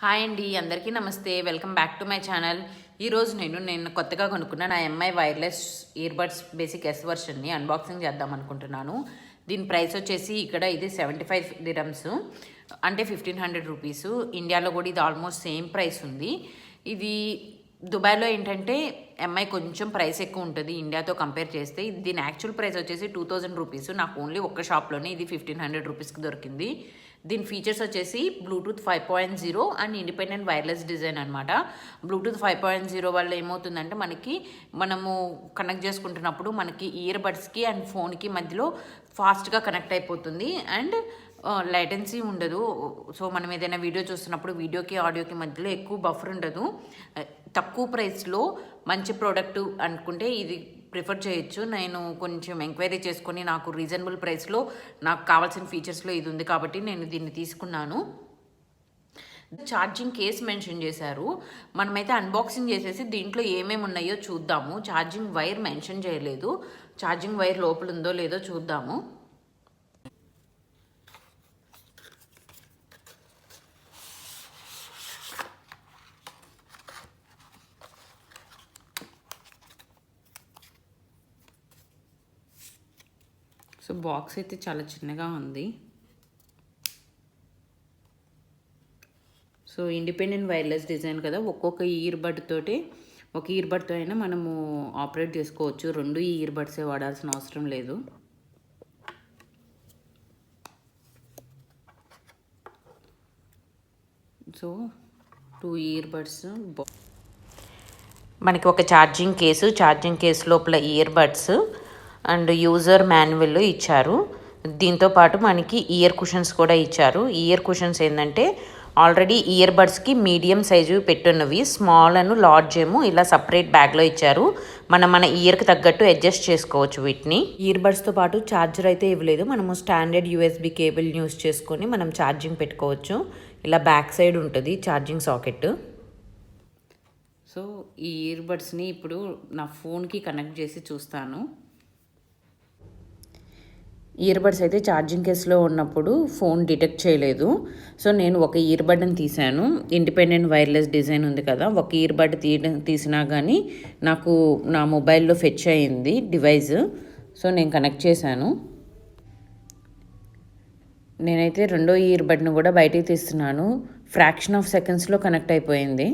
Hi అండి, అందరికీ నమస్తే. Welcome back to my channel. ఈరోజు నేను కొత్తగా కొనుక్కున్న నా Mi wireless earbuds basic S వర్షన్ని అన్బాక్సింగ్ చేద్దాం అనుకుంటున్నాను. దీని ప్రైస్ వచ్చేసి ఇక్కడ ఇది 75 dirhams, అంటే 1500 రూపీస్. ఇండియాలో కూడా ఇది ఆల్మోస్ట్ సేమ్ ప్రైస్ ఉంది. ఇది దుబాయ్లో ఏంటంటే ఎంఐ కొంచెం ప్రైస్ ఎక్కువ ఉంటుంది ఇండియాతో కంపేర్ చేస్తే. దీని యాక్చువల్ ప్రైస్ వచ్చేసి 2000 రూపీస్. నాకు ఓన్లీ ఒక్క షాప్లోనే ఇది 1500 రూపీస్కి దొరికింది. దీని ఫీచర్స్ వచ్చేసి Bluetooth 5.0 and independent wireless design అనమాట. బ్లూటూత్ 5.0 వల్ల ఏమవుతుందంటే మనము కనెక్ట్ చేసుకుంటున్నప్పుడు మనకి ఇయర్ బడ్స్కి అండ్ ఫోన్కి మధ్యలో ఫాస్ట్గా కనెక్ట్ అయిపోతుంది అండ్ లైటెన్సీ ఉండదు. సో మనం ఏదైనా వీడియో చూస్తున్నప్పుడు వీడియోకి ఆడియోకి మధ్యలో ఎక్కువ బఫర్ ఉండదు. తక్కువ ప్రైస్లో మంచి ప్రోడక్ట్ అనుకుంటే ఇది ప్రిఫర్ చేయొచ్చు. నేను కొంచెం ఎంక్వైరీ చేసుకొని నాకు రీజనబుల్ ప్రైస్లో నాకు కావాల్సిన ఫీచర్స్లో ఇది ఉంది కాబట్టి నేను దీన్ని తీసుకున్నాను. ఛార్జింగ్ కేస్ మెన్షన్ చేశారు. మనమైతే అన్బాక్సింగ్ చేసేసి దీంట్లో ఏమేమి ఉన్నాయో చూద్దాము. ఛార్జింగ్ వైర్ మెన్షన్ చేయలేదు. ఛార్జింగ్ వైర్ లోపల ఉందో లేదో చూద్దాము. సో బాక్స్ అయితే చాలా చిన్నగా ఉంది. సో ఇండిపెండెంట్ వైర్లెస్ డిజైన్ కదా, ఒక్కొక్క ఇయర్బడ్ తోటి ఒక ఇయర్బడ్తో అయినా మనము ఆపరేట్ చేసుకోవచ్చు. రెండు ఇయర్బడ్సే వాడాల్సిన అవసరం లేదు. సో 2 ఇయర్బడ్స్, మనకి ఒక ఛార్జింగ్ కేసు లోపల ఇయర్బడ్స్ అండ్ యూజర్ మాన్యువల్ ఇచ్చారు. దీంతోపాటు మనకి ఇయర్ కుషన్స్ కూడా ఇచ్చారు. ఇయర్ కుషన్స్ ఏంటంటే ఆల్రెడీ ఇయర్ బడ్స్కి మీడియం సైజు పెట్టున్నవి, స్మాల్ అండ్ లార్జ్ ఏమో ఇలా సపరేట్ బ్యాగ్లో ఇచ్చారు. మన ఇయర్కి తగ్గట్టు అడ్జస్ట్ చేసుకోవచ్చు వీటిని. ఇయర్ బడ్స్తో పాటు ఛార్జర్ అయితే ఇవ్వలేదు. మనము స్టాండర్డ్ యూఎస్బి కేబుల్ యూస్ చేసుకొని మనం ఛార్జింగ్ పెట్టుకోవచ్చు. ఇలా బ్యాక్ సైడ్ ఉంటుంది ఛార్జింగ్ సాకెట్. సో ఈ ఇయర్ బడ్స్ని ఇప్పుడు నా ఫోన్కి కనెక్ట్ చేసి చూస్తాను. ఇయర్బడ్స్ అయితే ఛార్జింగ్ కేసులో ఉన్నప్పుడు ఫోన్ డిటెక్ట్ చేయలేదు. సో నేను ఒక ఇయర్బడ్ని తీసాను. ఇండిపెండెంట్ వైర్లెస్ డిజైన్ ఉంది కదా, ఒక ఇయర్బడ్ తీసినా కానీ నాకు నా మొబైల్లో ఫెచ్ అయింది డివైస్. సో నేను కనెక్ట్ చేశాను. నేనైతే రెండో ఇయర్బడ్ని కూడా బయటికి తీస్తున్నాను. ఫ్రాక్షన్ ఆఫ్ సెకండ్స్లో కనెక్ట్ అయిపోయింది.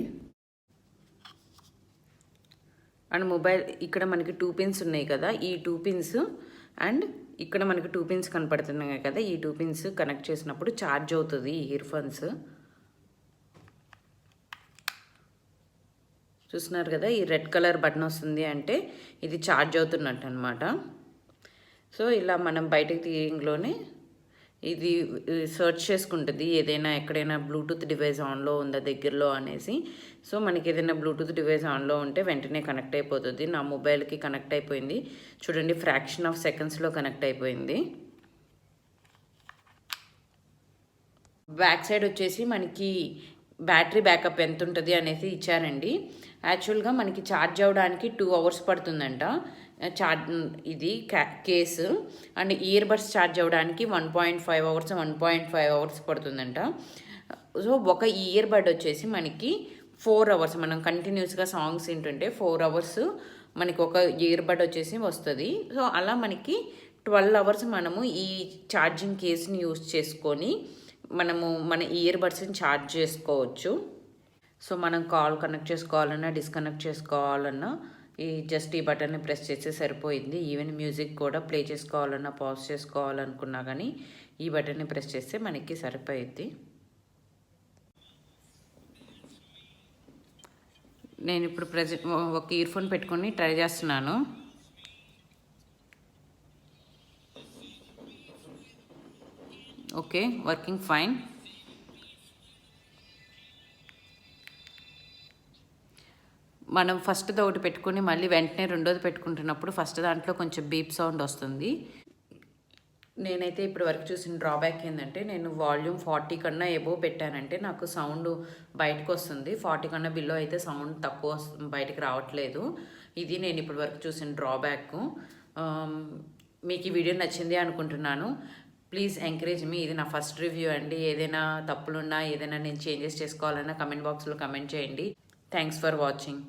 అండ్ మొబైల్ ఇక్కడ మనకి 2 పిన్స్ ఉన్నాయి కదా, ఈ 2 పిన్స్ అండ్ ఇక్కడ మనకి 2 పిన్స్ కనపడుతున్నాయి కదా, ఈ 2 పిన్స్ కనెక్ట్ చేసినప్పుడు ఛార్జ్ అవుతుంది ఈ ఇయర్ ఫోన్స్. చూస్తున్నారు కదా, ఈ రెడ్ కలర్ బటన్ వస్తుంది అంటే ఇది ఛార్జ్ అవుతున్నట్టు అనమాట. సో ఇలా మనం బయటకు తీయంలోనే ఇది సెర్చ్ చేసుకుంటుంది ఏదైనా ఎక్కడైనా బ్లూటూత్ డివైస్ ఆన్లో ఉందా దగ్గరలో అనేసి. సో మనకి ఏదైనా బ్లూటూత్ డివైస్ ఆన్లో ఉంటే వెంటనే కనెక్ట్ అయిపోతుంది. నా మొబైల్కి కనెక్ట్ అయిపోయింది చూడండి, ఫ్రాక్షన్ ఆఫ్ సెకండ్స్లో కనెక్ట్ అయిపోయింది. బ్యాక్ సైడ్ వచ్చేసి మనకి బ్యాటరీ బ్యాకప్ ఎంత ఉంటుంది అనేసి ఇచ్చారండి. యాక్చువల్గా మనకి ఛార్జ్ అవ్వడానికి 2 hours పడుతుందంట ఇది case. And ear buds charge అవ్వడానికి 1.5 hours 1.5 hours పడుతుందంట. సో ఒక ఇయర్ బడ్ వచ్చేసి మనకి 4 hours మనం కంటిన్యూస్గా సాంగ్స్ వింటుంటే 4 hours మనకి ఒక ఇయర్ బడ్ వచ్చేసి వస్తుంది. సో అలా మనకి 12 hours మనము ఈ ఛార్జింగ్ కేసుని యూజ్ చేసుకొని మనము మన ఇయర్ బడ్స్ని ఛార్జ్ చేసుకోవచ్చు. సో మనం కాల్ కనెక్ట్ చేసుకోవాలన్నా డిస్కనెక్ట్ చేసుకోవాలన్నా జస్ట్ ఈ బటన్ని ప్రెస్ చేస్తే సరిపోయింది. ఈవెన్ మ్యూజిక్ కూడా ప్లే చేసుకోవాలన్నా పాజ్ చేసుకోవాలనుకున్నా కానీ ఈ బటన్ని ప్రెస్ చేస్తే మనకి సరిపోయింది. నేను ఇప్పుడు ఒక ఇయర్ ఫోన్ పెట్టుకొని ట్రై చేస్తున్నాను. Okay, working fine. మనం ఫస్ట్ ఒకటి పెట్టుకుని మళ్ళీ వెంటనే రెండోది పెట్టుకుంటున్నప్పుడు ఫస్ట్ దాంట్లో కొంచెం బీప్ సౌండ్ వస్తుంది. నేనైతే ఇప్పుడు వరకు చూసిన డ్రాబ్యాక్ ఏంటంటే నేను వాల్యూమ్ 40 కన్నా ఎబో పెట్టానంటే నాకు సౌండ్ బయటకు వస్తుంది. 40 కన్నా బిలో అయితే సౌండ్ తక్కువ బయటకు రావట్లేదు. ఇది నేను ఇప్పటి వరకు చూసిన డ్రాబ్యాక్. మీకు ఈ వీడియో నచ్చింది అనుకుంటున్నాను. ప్లీజ్ ఎంకరేజ్ మీ. ఇది నా ఫస్ట్ రివ్యూ అండి. ఏదైనా తప్పులున్నా ఏదైనా నేను చేంజెస్ చేసుకోవాలన్నా కమెంట్ బాక్స్లో కమెంట్ చేయండి. Thanks for watching.